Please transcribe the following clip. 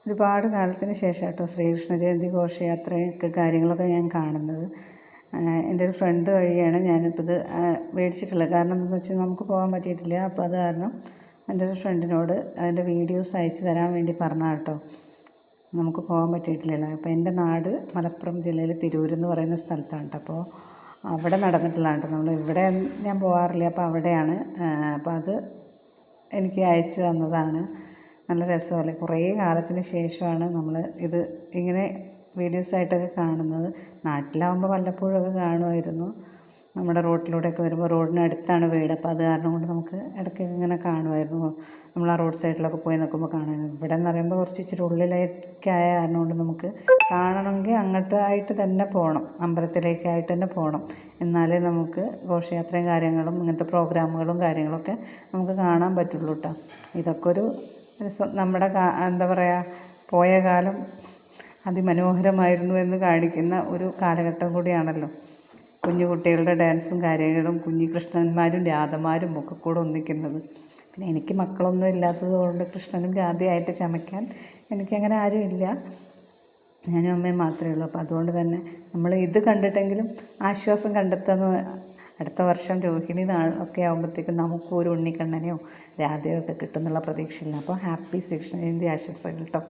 ഒരുപാട് കാലത്തിന് ശേഷം കേട്ടോ ശ്രീകൃഷ്ണ ജയന്തി ഘോഷയാത്രയൊക്കെ കാര്യങ്ങളൊക്കെ ഞാൻ കാണുന്നത്. എൻ്റെ ഒരു ഫ്രണ്ട് വഴിയാണ് ഞാനിപ്പോൾ ഇത് മേടിച്ചിട്ടുള്ളത്. കാരണം എന്താണെന്ന് വെച്ചാൽ നമുക്ക് പോകാൻ പറ്റിയിട്ടില്ല. അപ്പോൾ അത് കാരണം എൻ്റെ ഒരു ഫ്രണ്ടിനോട് അതിൻ്റെ വീഡിയോസ് അയച്ചു തരാൻ വേണ്ടി പറഞ്ഞ കേട്ടോ. നമുക്ക് പോകാൻ പറ്റിയിട്ടില്ലല്ലോ. അപ്പോൾ എൻ്റെ നാട് മലപ്പുറം ജില്ലയിൽ തിരൂരെന്ന് പറയുന്ന സ്ഥലത്താണ് കേട്ടോ. അപ്പോൾ അവിടെ നടന്നിട്ടുള്ളതാണ് കേട്ടോ. നമ്മൾ ഇവിടെ ഞാൻ പോകാറില്ല, അപ്പോൾ അവിടെയാണ്. അപ്പോൾ അത് എനിക്ക് അയച്ചു തന്നതാണ്. നല്ല രസമല്ലേ, കുറേ കാലത്തിന് ശേഷമാണ് നമ്മൾ ഇത് ഇങ്ങനെ വീഡിയോസായിട്ടൊക്കെ കാണുന്നത്. നാട്ടിലാവുമ്പോൾ വല്ലപ്പോഴൊക്കെ കാണുമായിരുന്നു. നമ്മുടെ റോട്ടിലൂടെയൊക്കെ വരുമ്പോൾ റോഡിനടുത്താണ് വീട്, അപ്പോൾ അത് കാരണം കൊണ്ട് നമുക്ക് ഇടയ്ക്ക് ഇങ്ങനെ കാണുമായിരുന്നു. നമ്മൾ ആ റോഡ് സൈഡിലൊക്കെ പോയി നിൽക്കുമ്പോൾ കാണുമായിരുന്നു. ഇവിടെ എന്ന് പറയുമ്പോൾ കുറച്ച് ഇച്ചിരി ഉള്ളിലേക്കായ കാരണം കൊണ്ട് നമുക്ക് കാണണമെങ്കിൽ അങ്ങോട്ടായിട്ട് തന്നെ പോകണം, അമ്പലത്തിലേക്കായിട്ട് തന്നെ പോകണം. എന്നാലേ നമുക്ക് ഘോഷയാത്രയും കാര്യങ്ങളും ഇങ്ങനത്തെ പ്രോഗ്രാമുകളും കാര്യങ്ങളൊക്കെ നമുക്ക് കാണാൻ പറ്റുള്ളൂ കേട്ടോ. ഇതൊക്കെ ഒരു നമ്മുടെ എന്താ പറയുക, പോയ കാലം അതിമനോഹരമായിരുന്നു എന്ന് കാണിക്കുന്ന ഒരു കാലഘട്ടം കൂടിയാണല്ലോ. കുഞ്ഞു കുട്ടികളുടെ ഡാൻസും കാര്യങ്ങളും, കുഞ്ഞു കൃഷ്ണന്മാരും രാധമാരും ഒക്കെ കൂടെ ഒന്നിക്കുന്നത്. പിന്നെ എനിക്ക് മക്കളൊന്നും ഇല്ലാത്തത് കൊണ്ട് കൃഷ്ണനും രാധയായിട്ട് ചമയ്ക്കാൻ എനിക്കങ്ങനെ ആരുമില്ല, ഞാനും അമ്മയും മാത്രമേ ഉള്ളൂ. അപ്പോൾ അതുകൊണ്ട് തന്നെ നമ്മൾ ഇത് കണ്ടിട്ടെങ്കിലും ആശ്വാസം കണ്ടെത്തുന്ന അടുത്ത വർഷം രോഹിണി നാളൊക്കെ ആകുമ്പോഴത്തേക്കും നമുക്കും ഒരു ഉണ്ണിക്കണ്ണനെയോ രാധയോ ഒക്കെ കിട്ടുമെന്നുള്ള പ്രതീക്ഷയില്ല. അപ്പോൾ ഹാപ്പി ശ്രീകൃഷ്ണ ജയന്തി ആശംസകൾ കേട്ടോ.